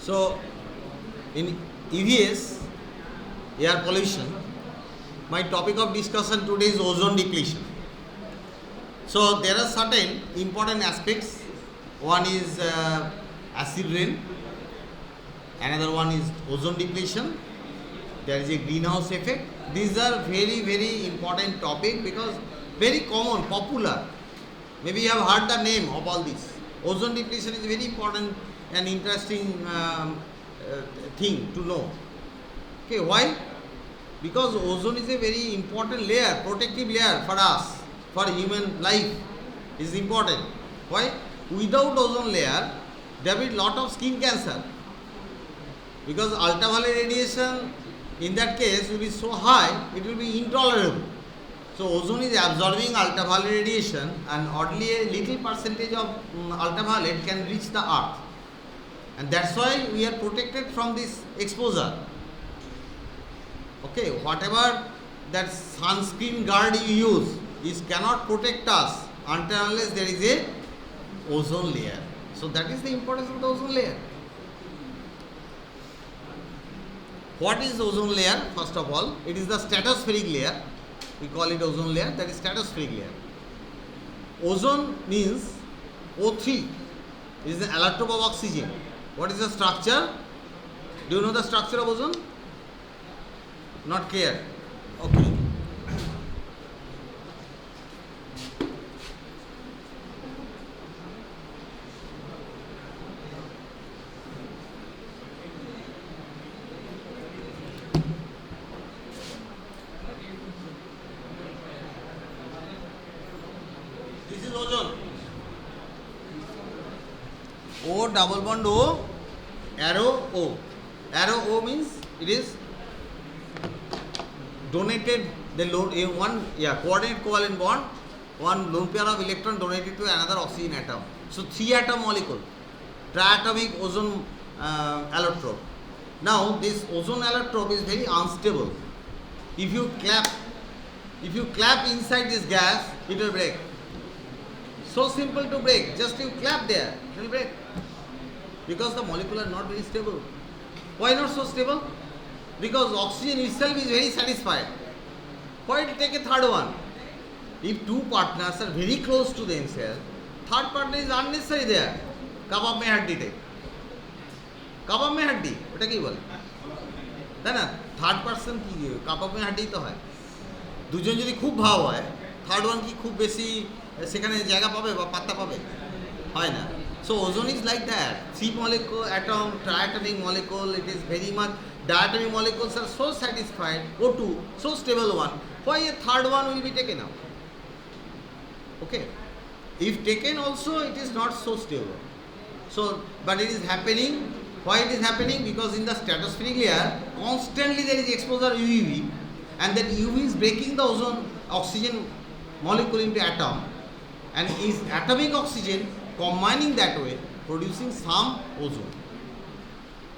So, in EVS, air pollution, my topic of discussion today is ozone depletion. So, there are certain important aspects. One is acid rain, another one is ozone depletion, there is a greenhouse effect. These are very important topic because very common, popular. Maybe you have heard the name of all this. Ozone depletion is very important and interesting thing to know. Okay, why? Because ozone is a very important layer, protective layer for us, for human life is important. Why? Without ozone layer, there will be lot of skin cancer. Because ultraviolet radiation in that case will be so high, it will be intolerable. So ozone is absorbing ultraviolet radiation and only a little percentage of ultraviolet can reach the earth. And that's why we are protected from this exposure. Okay, whatever that sunscreen guard you use is cannot protect us until unless there is a ozone layer. So that is the importance of the ozone layer. What is ozone layer? First of all, it is the stratospheric layer. We call it ozone layer, that is stratospheric layer. Ozone means O3 is the allotrope of oxygen. What is the structure? Do you know the structure of ozone? Not clear. Okay. This is ozone. O double bond O, arrow O. Arrow O means it is donated the coordinate covalent bond, one lone pair of electron donated to another oxygen atom. So 3-atom molecule, triatomic ozone allotrope. Now this ozone allotrope is very unstable. If you clap inside this gas, it will break. So simple to break, just you clap there, it will break. Because the molecule are not very stable. Why not so stable? Because oxygen itself is very satisfied. Why take a third one? If two partners are very close to themselves, third partner is unnecessary there. Kabab mein haddi take. Kabab mein haddi, ওটা কি বলে? তাই না? Third person কি কাবাব মে হাড্ডি তো হয়। দুজন যদি খুব ভাব হয়, থার্ড ওয়ান কি খুব বেশি সেখানে জায়গা পাবে বা পাত্তা পাবে? হয় না। So ozone is like that. 3 molecule atom, triatomic molecule, it is very much. Diatomic molecules are so satisfied. O2, so stable one. Why a third one will be taken out? Okay. If taken also, it is not so stable. So, but it is happening. Why it is happening? Because in the stratospheric layer, constantly there is exposure UV, and that UV is breaking the ozone oxygen molecule into atom, and is atomic oxygen combining that way, producing some ozone.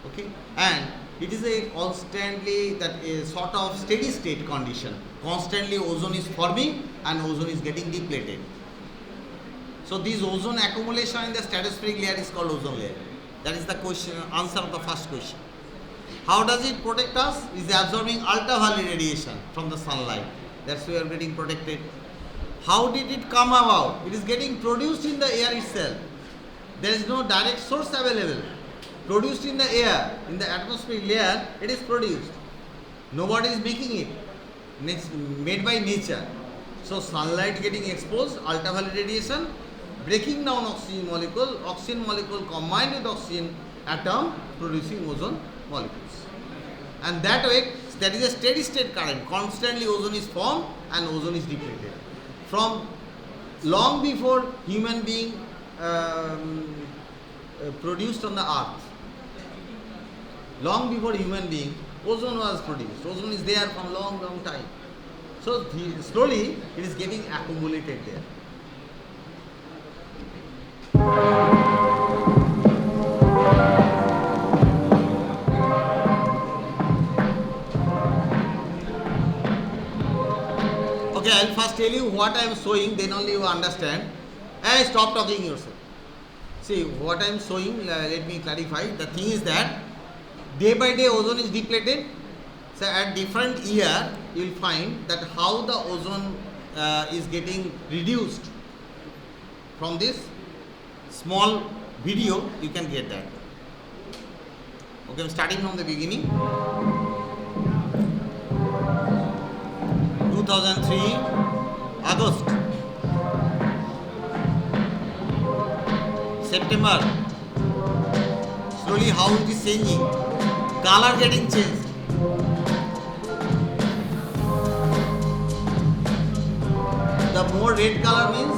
Okay, and it is a constantly that is sort of steady state condition. Constantly ozone is forming and ozone is getting depleted. So this ozone accumulation in the stratospheric layer is called ozone layer. That is the question, answer of the first question. How does it protect us? It is absorbing ultraviolet radiation from the sunlight. That's why we are getting protected. How did it come about? It is getting produced in the air itself. There is no direct source available. Produced in the air, in the atmospheric layer, it is produced. Nobody is making it. It's made by nature. So sunlight getting exposed, ultraviolet radiation, breaking down oxygen molecule combined with oxygen atom, producing ozone molecules. And that way, that is a steady state current. Constantly ozone is formed and ozone is depleted. From long before human being produced on the earth, long before human being, ozone was produced. Ozone is there from long time. So slowly it is getting accumulated there. Okay, I will first tell you what I am showing, then only you understand. Hey, stop talking yourself. See what I am showing, let me clarify. The thing is that day by day ozone is depleted. So at different year you will find that how the ozone is getting reduced. From this small video you can get that. Okay, I'm starting from the beginning. 2003 August, September. Slowly how it is changing, color getting changed. The more red color means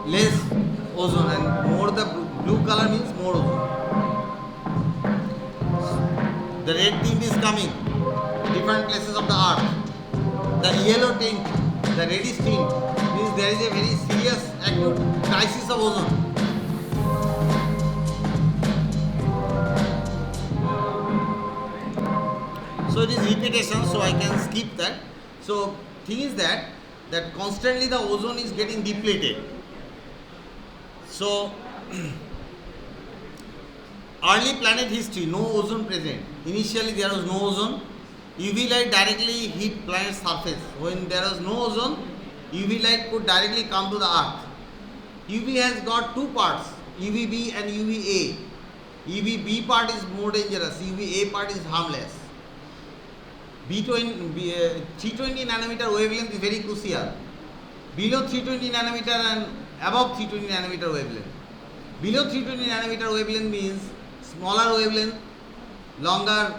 less ozone, and more the blue color means more ozone. The red tint is coming different places of the earth. The yellow tint, the reddish tint means there is a very serious acute crisis of ozone. So it is repetition, so I can skip that. So thing is that constantly the ozone is getting depleted. So early planet history, no ozone present. Initially there was no ozone. UV light directly hit planet's surface. When there was no ozone, UV light could directly come to the earth. UV has got two parts, UVB and UVA. UVB part is more dangerous, UVA part is harmless. 320 nanometer wavelength is very crucial. Below 320 nanometer and above 320 nanometer wavelength. Below 320 nanometer wavelength means smaller wavelength, longer,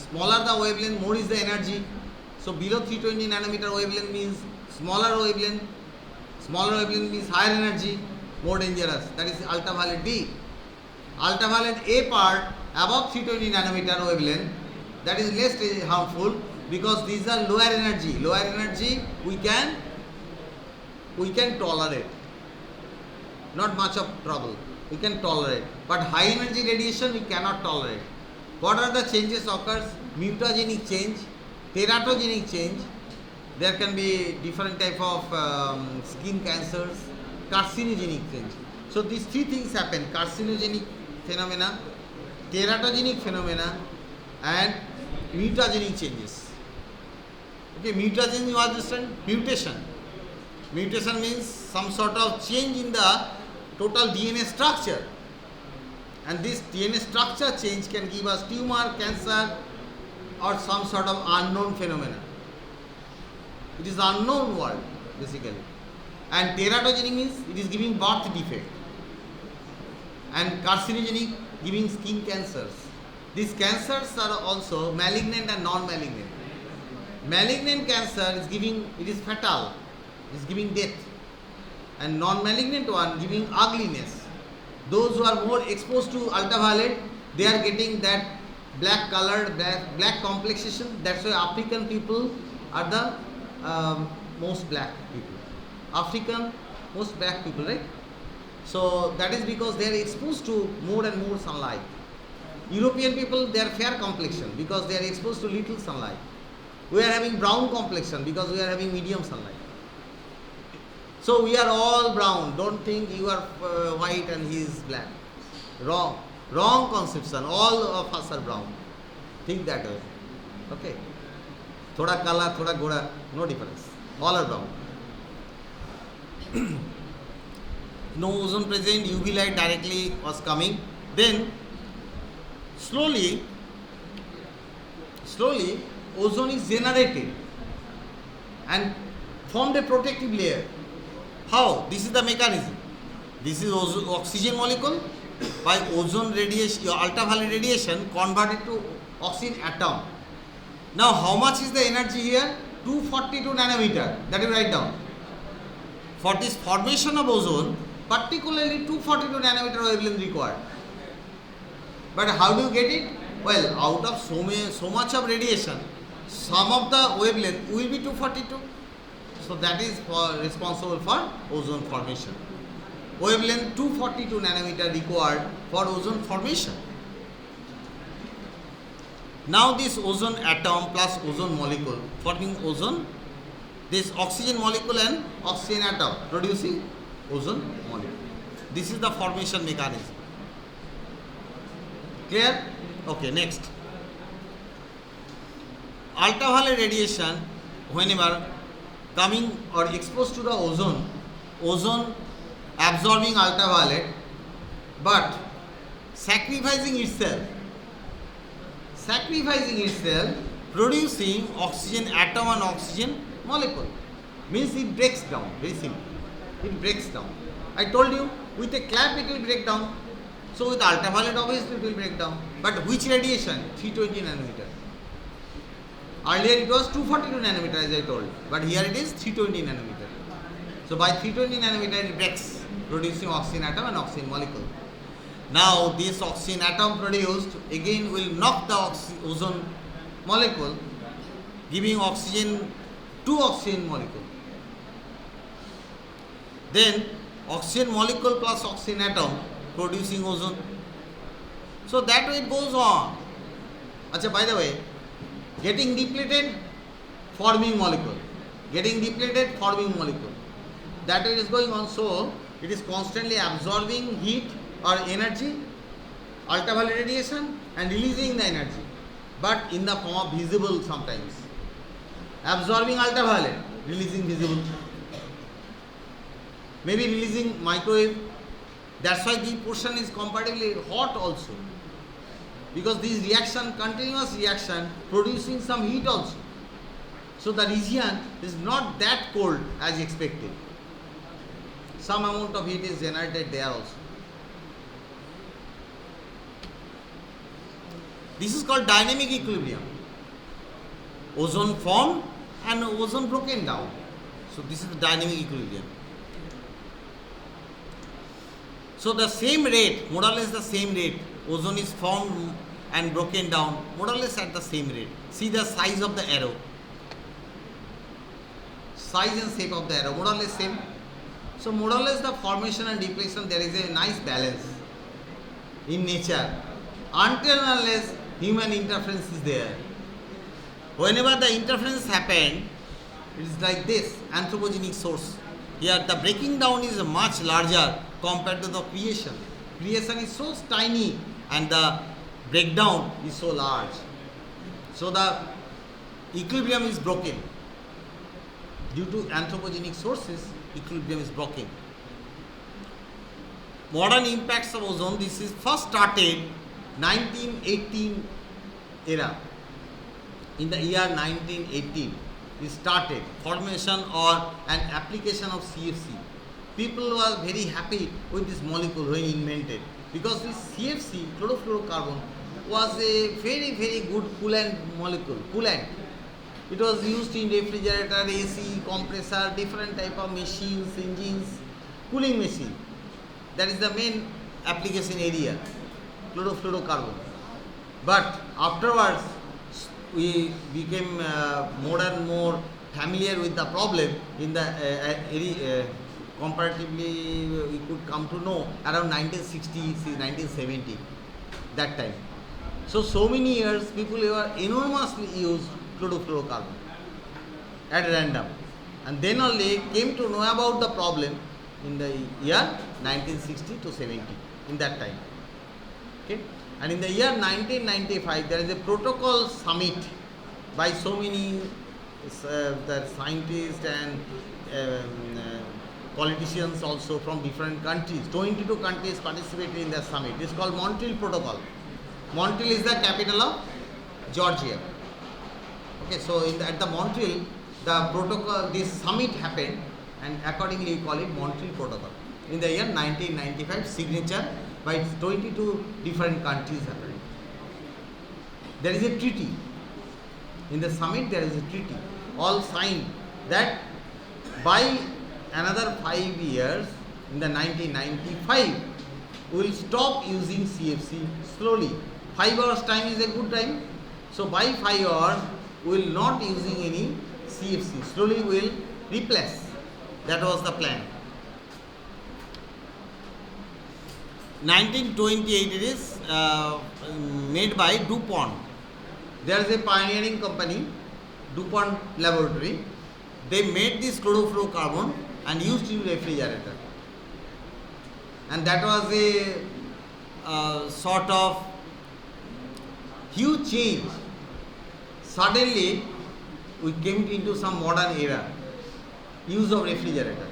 smaller the wavelength, more is the energy. So below 320 nanometer wavelength means smaller wavelength. Smaller wavelength means higher energy, more dangerous. That is ultraviolet B. Ultraviolet A part above 320 nanometer wavelength, that is less harmful because these are lower energy. Lower energy we can tolerate. Not much of trouble. We can tolerate. But high energy radiation we cannot tolerate. What are the changes occurs? Mutagenic change, teratogenic change. There can be different type of skin cancers, carcinogenic change. So these three things happen: carcinogenic phenomena, teratogenic phenomena, and mutagenic changes. Okay, mutagenic, you understand? Mutation. Mutation means some sort of change in the total DNA structure, and this DNA structure change can give us tumor, cancer, or some sort of unknown phenomena. It is the unknown world basically. And teratogenic means it is giving birth defect, and carcinogenic giving skin cancers. These cancers are also malignant and non-malignant. Malignant cancer is giving, it is fatal, it is giving death, and non-malignant one giving ugliness. Those who are more exposed to ultraviolet, they are getting that black colored, black complexion. That's why African people are the most black people. African, most black people, right? So that is because they are exposed to more and more sunlight. European people, they are fair complexion because they are exposed to little sunlight. We are having brown complexion because we are having medium sunlight. So we are all brown. Don't think you are white and he is black. Wrong. Wrong conception. All of us are brown. Think that way. Okay. Thoda kala, thoda goda, no difference. All are brown. No ozone present, UV light directly was coming. Then slowly ozone is generated and formed a protective layer. How? This is the mechanism. This is oxygen molecule by ozone radiation, ultraviolet radiation converted to oxygen atom. Now how much is the energy here? 242 nanometer. That you write down. For this formation of ozone, particularly 242 nanometer wavelength required. But how do you get it? Well, out of so much of radiation, some of the wavelength will be 242. So that is responsible for ozone formation. Wavelength 242 nanometer required for ozone formation. Now this ozone atom plus ozone molecule forming ozone, this oxygen molecule and oxygen atom producing ozone molecule. This is the formation mechanism. Clear? Okay, next. Ultraviolet radiation, whenever coming or exposed to the ozone, ozone absorbing ultraviolet, but sacrificing itself, producing oxygen atom and oxygen molecule. Means it breaks down, very simple. It breaks down. I told you, with a clap it will break down. So with ultraviolet obviously it will break down. But which radiation? 320 nanometer. Earlier it was 242 nanometer as I told, but here it is 320 nanometer. So by 320 nanometer it breaks, producing oxygen atom and oxygen molecule. Now this oxygen atom produced again will knock the ozone molecule, giving oxygen, 2 oxygen molecule. Then oxygen molecule plus oxygen atom producing ozone. So that way it goes on. Achha, by the way, getting depleted, forming molecule. Getting depleted, forming molecule. That way it is going on. So it is constantly absorbing heat or energy, ultraviolet radiation, and releasing the energy, but in the form of visible sometimes. Absorbing ultraviolet, releasing visible. Maybe releasing microwave. That's why the portion is comparatively hot also. Because this reaction, continuous reaction, producing some heat also. So the region is not that cold as expected. Some amount of heat is generated there also. This is called dynamic equilibrium. Ozone formed and ozone broken down. So this is the dynamic equilibrium. So the same rate, more or less the same rate, ozone is formed and broken down, more or less at the same rate. See the size of the arrow. Size and shape of the arrow, more or less same. So more or less the formation and depletion, there is a nice balance in nature. Until and unless human interference is there. Whenever the interference happened, it is like this, anthropogenic source. Here the breaking down is much larger compared to the creation. Creation is so tiny and the breakdown is so large. So the equilibrium is broken. Due to anthropogenic sources, equilibrium is broken. Modern impacts of ozone, this is first started 1918 era. In the year 1918, it started formation or an application of CFC. People were very happy with this molecule when invented, because this CFC, chlorofluorocarbon, was a very, very good coolant molecule, coolant. It was used in refrigerator, AC, compressor, different type of machines, engines, cooling machine. That is the main application area, chlorofluorocarbon. But afterwards, we became more and more familiar with the problem in the comparatively we could come to know around 1960, 1970, that time. So many years people were enormously used chlorofluorocarbon at random, and then only came to know about the problem in the year 1960 to 70, in that time. Okay? And in the year 1995, there is a protocol summit by so many the scientists and politicians also from different countries. 22 countries participated in the summit. It is called Montreal Protocol. Montreal is the capital of Georgia. Okay, so at the Montreal, the protocol, this summit happened, and accordingly we call it Montreal Protocol. In the year 1995, signature by 22 different countries happened. There is a treaty. In the summit there is a treaty. All signed that by another 5 years, in the 1995, we will stop using CFC slowly. 5 hours time is a good time. So by 5 hours, we will not using any CFC. Slowly we will replace. That was the plan. 1928 it is made by DuPont. There is a pioneering company, DuPont Laboratory. They made this chlorofluorocarbon and used in refrigerator. and that was a sort of huge change. Suddenly, we came into some modern era, use of refrigerator.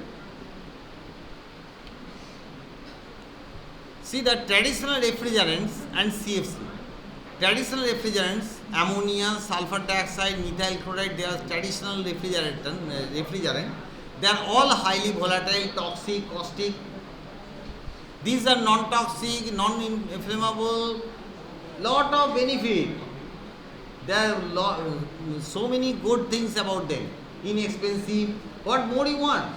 See the traditional refrigerants and CFC. Traditional refrigerants, ammonia, sulfur dioxide, methyl chloride, they are traditional refrigerant. They are all highly volatile, toxic, caustic. These are non-toxic, non-inflammable, lot of benefit. There are so many good things about them. Inexpensive. What more you want?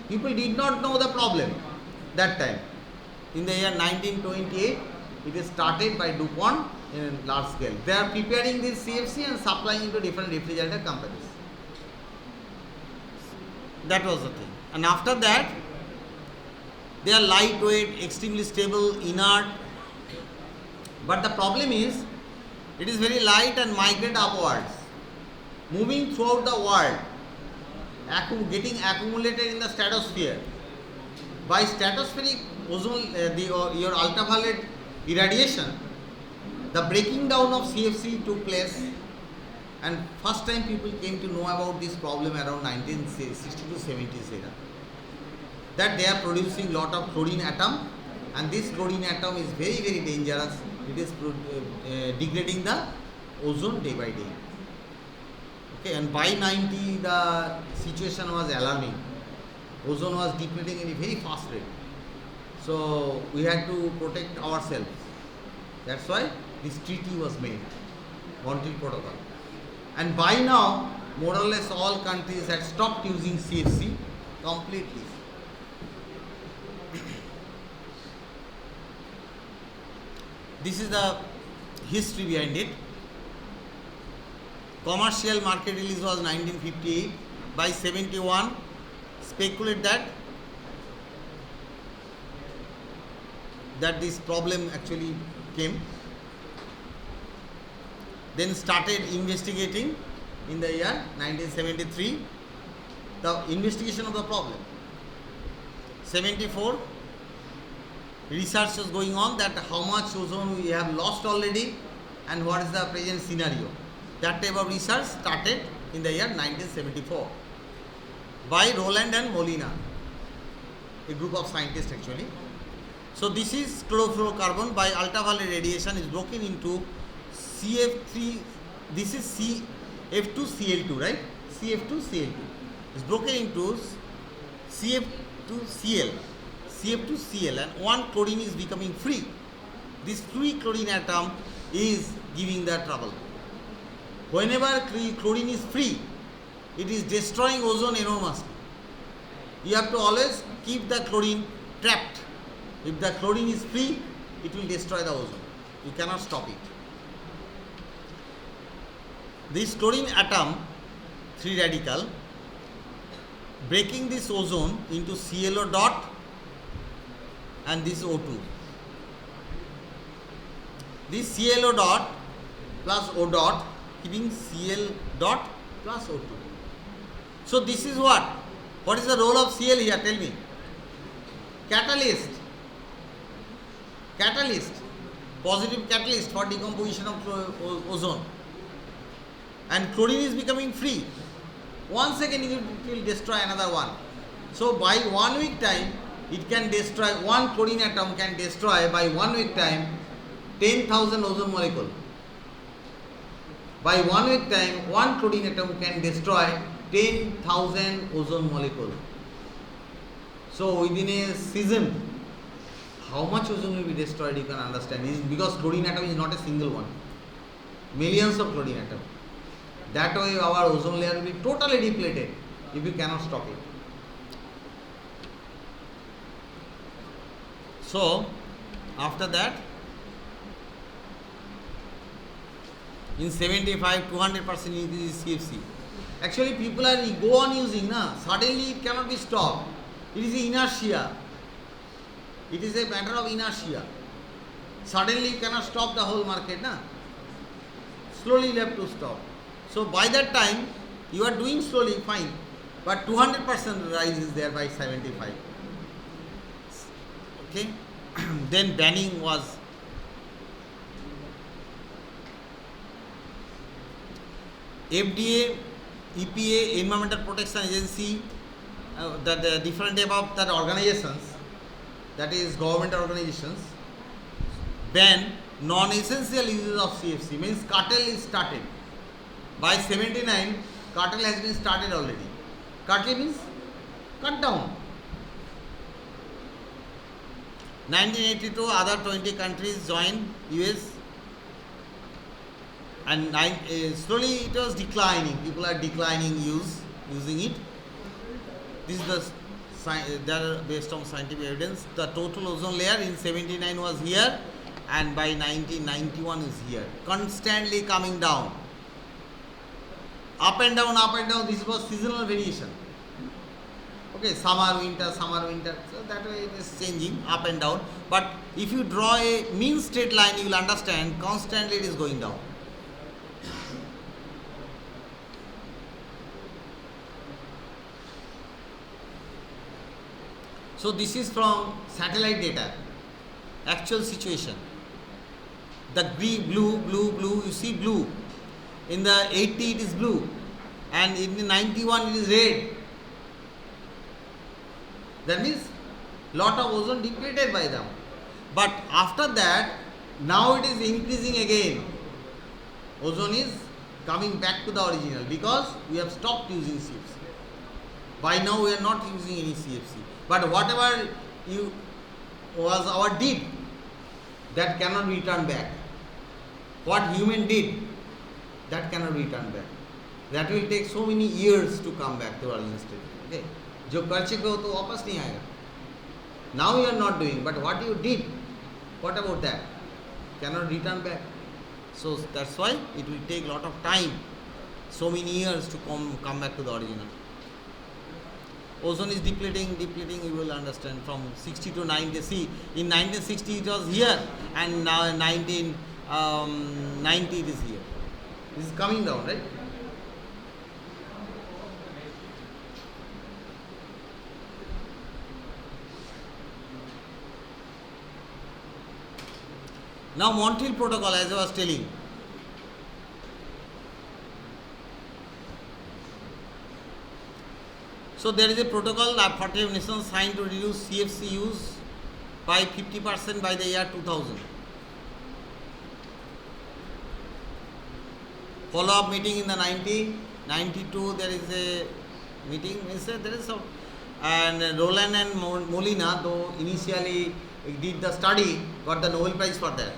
People did not know the problem that time. In the year 1928, it is started by DuPont in large scale. They are preparing this CFC and supplying it to different refrigerator companies. That was the thing. And after that, they are lightweight, extremely stable, inert. But the problem is, it is very light and migrate upwards, moving throughout the world, getting accumulated in the stratosphere. By stratospheric ozone, your ultraviolet irradiation, the breaking down of CFC took place, and first time people came to know about this problem around 1960 to 70s era. That they are producing lot of chlorine atom, and this chlorine atom is very, very dangerous. It is degrading the ozone day by day. Okay, and by 90 the situation was alarming. Ozone was depleting in a very fast rate. So we had to protect ourselves. That's why this treaty was made, Montreal Protocol. And by now, more or less all countries had stopped using CFC completely. This is the history behind it. Commercial market release was 1958. By 71, speculate that this problem actually came. Then started investigating in the year 1973, the investigation of the problem. 74, research was going on that how much ozone we have lost already and what is the present scenario. That type of research started in the year 1974 by Roland and Molina, a group of scientists actually. So this is chlorofluorocarbon by ultraviolet radiation is broken into CF3, this is CF2Cl2, right? CF2Cl2 is broken into CF2Cl, CF2Cl, and one chlorine is becoming free. This free chlorine atom is giving the trouble. Whenever chlorine is free, it is destroying ozone enormously. You have to always keep the chlorine trapped. If the chlorine is free, it will destroy the ozone. You cannot stop it. This chlorine atom, 3 radical, breaking this ozone into ClO dot and this O2. This ClO dot plus O dot giving Cl dot plus O2. So this is what? What is the role of Cl here? Tell me. Catalyst. Catalyst. Positive catalyst for decomposition of ozone. And chlorine is becoming free. 1 second it will destroy another one. So by 1 week time, it can destroy, one chlorine atom can destroy by 1 week time 10,000 ozone molecule. By 1 week time, one chlorine atom can destroy 10,000 ozone molecule. So within a season, how much ozone will be destroyed, you can understand. It is because chlorine atom is not a single one. Millions of chlorine atoms. That way our ozone layer will be totally depleted if you cannot stop it. So after that, in 75, 200% increase CFC. Actually people are go on using, suddenly it cannot be stopped. It is inertia. It is a matter of inertia. Suddenly you cannot stop the whole market. Slowly you have to stop. So by that time, you are doing slowly, fine. But 200% rise is there by 75. Okay. Then banning was FDA, EPA, Environmental Protection Agency, that different type of that organizations, that is government organizations, ban non-essential uses of CFC. Means cartel is started. By 79, cartel has been started already. Cartel means cut down. 1982, other 20 countries joined US, and slowly it was declining. People are declining using it. This is they are based on scientific evidence. The total ozone layer in 79 was here, and by 1991 is here, constantly coming down. Up and down, up and down. This was seasonal variation. Okay, summer, winter, so that way it is changing up and down. But if you draw a mean straight line, you will understand constantly it is going down. So this is from satellite data, actual situation. The blue, you see blue. In the 80 it is blue, and in the 91 it is red. That means lot of ozone depleted by them. But after that, now it is increasing again. Ozone is coming back to the original because we have stopped using CFC. By now we are not using any CFC. But whatever was our deed, that cannot return back. What human did, that cannot return back. That will take so many years to come back to original state. Okay, जो कर चुके हो तो वापस नहीं आएगा. Now you are not doing, but what you did, what about that? Cannot return back. So that's why it will take lot of time, so many years to come back to the original. Ozone is depleting, you will understand, from 60 to 90. See, in 1960 it was here, and now in 1990 it is here. This is coming down, right? Now Montreal Protocol, as I was telling. So there is a protocol that 40 nations signed to reduce CFC use by 50% by the year 2000. Follow-up meeting in the 92 there is a meeting. There is some, and Roland and Molina, though initially did the study, got the Nobel Prize for that.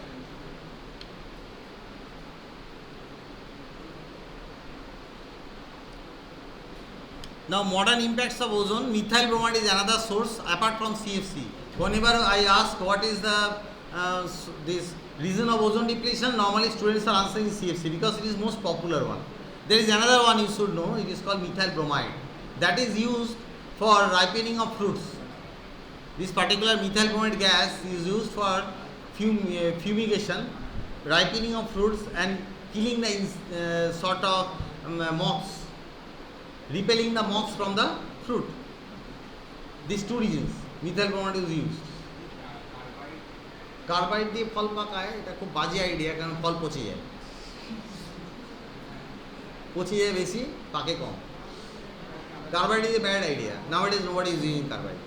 Now modern impacts of ozone. Methyl bromide is another source apart from CFC. Whenever I ask what is the this reason of ozone depletion, normally students are answering CFC because it is most popular one. There is another one you should know. It is called methyl bromide. That is used for ripening of fruits. This particular methyl bromide gas is used for fumigation, ripening of fruits, and killing the sort of moths, repelling the moths from the fruit. These two reasons methyl bromide is used. Carbide দিয়ে ফল পাকা है, এটা খুব বাজে idea, কারণ ফল পচে যায় বেশি, পাকে কম. Carbide is a bad idea. Nowadays nobody is using carbide.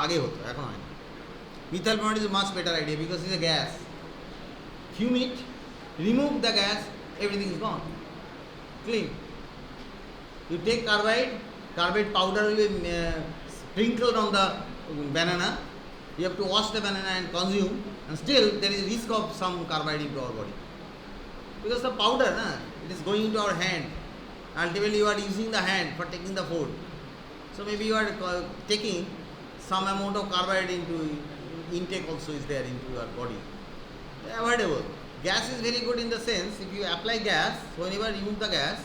আগে হতো, এখন হয় না. Methyl bromide is a much better idea because it's a gas. Fume it, remove the gas, everything is gone, clean. You take carbide powder will be sprinkled on the banana. You have to wash the banana and consume, and still there is risk of some carbide into our body because the powder, it is going into our hand. Ultimately you are using the hand for taking the food, so maybe you are taking some amount of carbide into intake also is there into your body. Avoidable. Gas is very good in the sense, if you apply gas, whenever you remove the gas,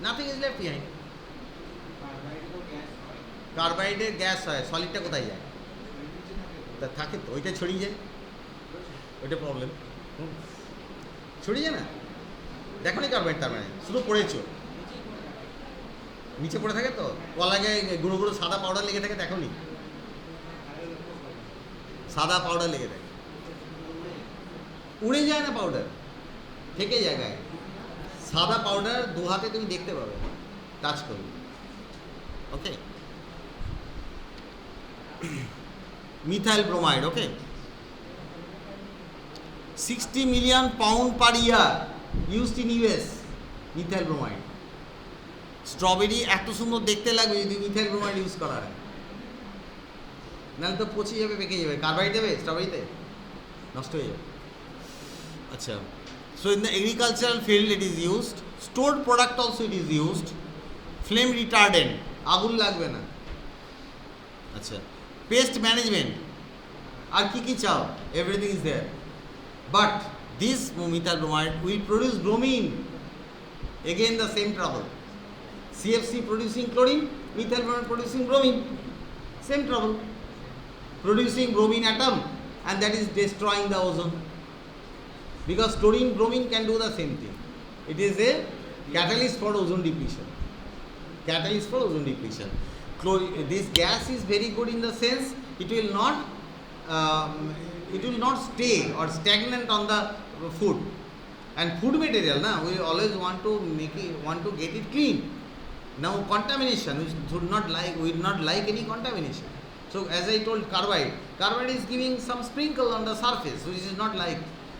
nothing is left behind. কার্বাইডের gas হয়, সলিডটা কোথায় যায়? তা থাকে তো, ওইটা ছড়িয়ে যায়, ওইটা প্রবলেম, ছড়িয়ে যায় না. দেখো নি কার্বাইড, তার মানে শুধু পড়েছো, নিচে পড়ে থাকে তো, কলাগায় গুঁড়ো গুঁড়ো সাদা পাউডার লেগে থাকে, দেখো নি, সাদা পাউডার লেগে থাকে, উড়ে যায় না পাউডার, থেকে যায় গায়ে। সাদা পাউডার দু হাতে তুমি দেখতে পাবে টাচ করবে। Okay, methyl bromide. Okay, 60 million pound per year used in US, methyl bromide. Strawberry এত সুন্দর দেখতে লাগবে যদি মিথাইল ব্রোমাইড ইউজ করা হয়, নাহলে তো পচে যাবে, পেকে যাবে। কার্বাইড দেবে স্ট্রবেরিতে, নষ্ট হয়ে যাবে। আচ্ছা, so in the agricultural field it is used, stored product also it is used, flame retardant, আগুন লাগবে না। আচ্ছা, পেস্ট ম্যানেজমেন্ট, আর কি কি চাও, everything is there. But this methyl bromide will produce bromine, again the same trouble. CFC producing chlorine, methyl bromide producing bromine, same trouble, producing bromine atom, and that is destroying the ozone, because chlorine bromine can do the same thing. It is a catalyst for ozone depletion. Catalyst for ozone depletion. This gas is very good in the sense it will not stay or stagnant on the food, and food material na we always want to get it clean. Now contamination, we would not like any contamination. So as I told, carbide is giving some sprinkle on the surface which is not like,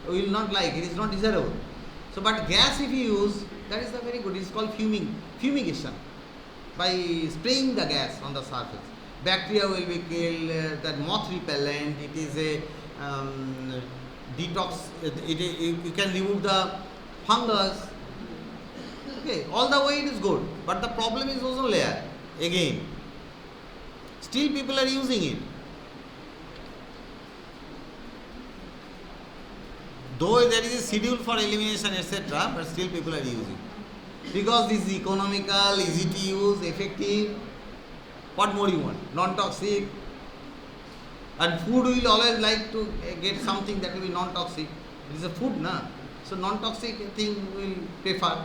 we will not like, it is not desirable. So but gas if you use, that is a very good, it is called fumigation, by spraying the gas on the surface. Bacteria will be killed, that moth repellent, it is a detox, you can remove the fungus. Okay, all the way it is good, but the problem is ozone layer again. Still people are using it, though there is a schedule for elimination etc., but still people are using, because this is economical, easy to use, effective. What more you want? Non-toxic. And food will always like to get something that will be non-toxic. It is a food, na? So non-toxic thing will prefer.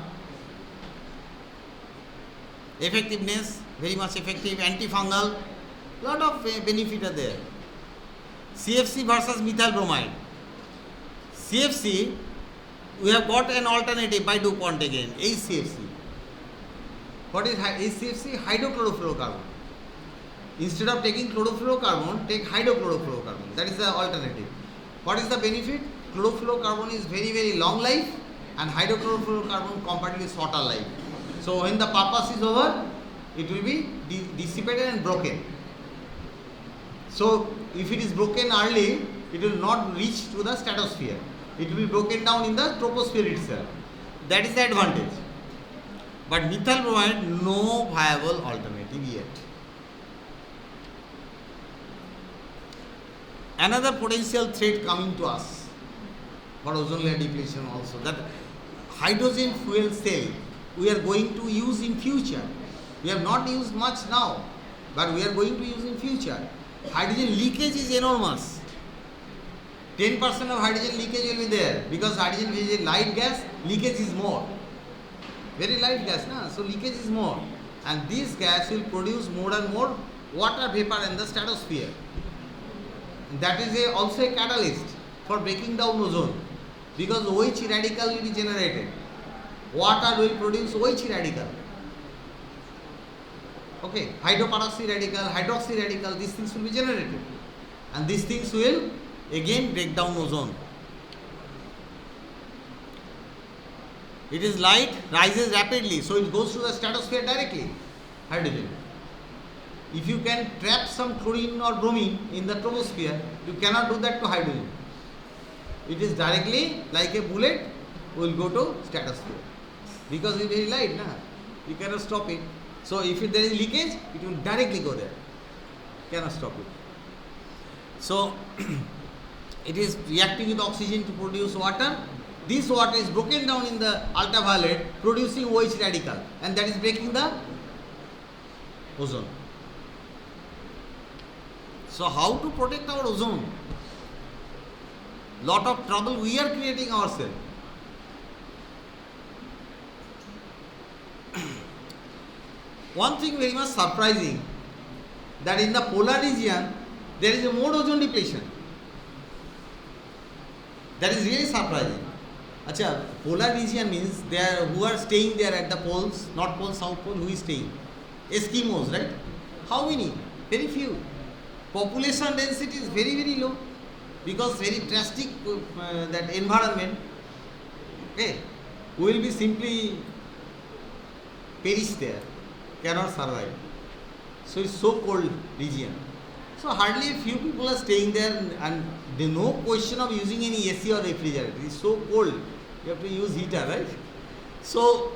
Effectiveness, very much effective, antifungal, lot of benefit are there. CFC versus methyl bromide. CFC, we have got an alternative by DuPont again, HCFC. What is HCFC? Hydrochlorofluorocarbon. Instead of taking chlorofluorocarbon, take hydrochlorofluorocarbon. That is the alternative. What is the benefit? Chlorofluorocarbon is very, very long life, and hydrochlorofluorocarbon comparatively shorter life. So when the purpose is over, it will be dissipated and broken. So if it is broken early, it will not reach to the stratosphere. It will be broken down in the troposphere itself. That is the advantage. But methyl bromide, no viable alternative yet. Another potential threat coming to us for ozone layer depletion also, that hydrogen fuel cell we are going to use in future. We have not used much now, but we are going to use in future. Hydrogen leakage is enormous. 10% of hydrogen leakage will be there, because hydrogen is a light gas, leakage is more. Very light gas, na? So leakage is more, and this gas will produce more and more water vapor in the stratosphere. That is also a catalyst for breaking down ozone, because OH radical will be generated. Water will produce OH radical. Okay, hydroperoxy radical, hydroxy radical, these things will be generated, and these things will again break down ozone. It is light, rises rapidly, so it goes to the stratosphere directly, hydrogen. If you can trap some chlorine or bromine in the troposphere, you cannot do that to hydrogen. It is directly like a bullet, will go to stratosphere, because it is very light, na? You cannot stop it. So if there is leakage, it will directly go there. Cannot stop it. So it is reacting with oxygen to produce water. This water is broken down in the ultraviolet, producing OH radical, and that is breaking the ozone. So how to protect our ozone? Lot of trouble we are creating ourselves. One thing very much surprising, that in the polar region there is a more ozone depletion. That is really surprising. Acha, polar region means they are who are staying there at the poles, North Pole, South Pole, who is staying? Eskimos, right? How many? Very few. Population density is very, very low because very drastic that environment. Okay, will be simply perish there, cannot survive. So it's so cold region. So hardly a few people are staying there, and there no question of using any AC or refrigerator. It's so cold. You have to use heater, right? So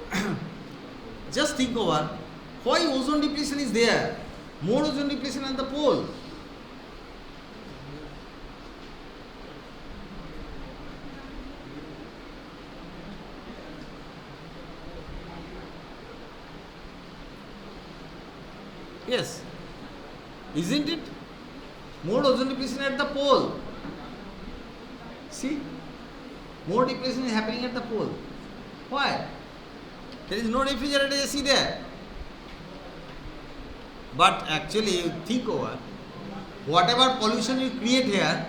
just think over why ozone depletion is there. More ozone depletion at the pole. Yes, isn't it? More ozone depletion at the pole. See, more depletion is happening at the pole. Why? There is no refrigerator AC there. But actually, you think over, whatever pollution you create here,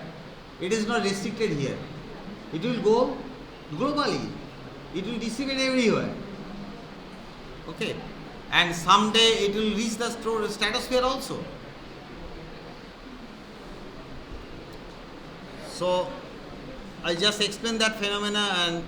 it is not restricted here. It will go globally. It will dissipate everywhere. Okay, and someday it will reach the stratosphere also. So I just explained that phenomena, and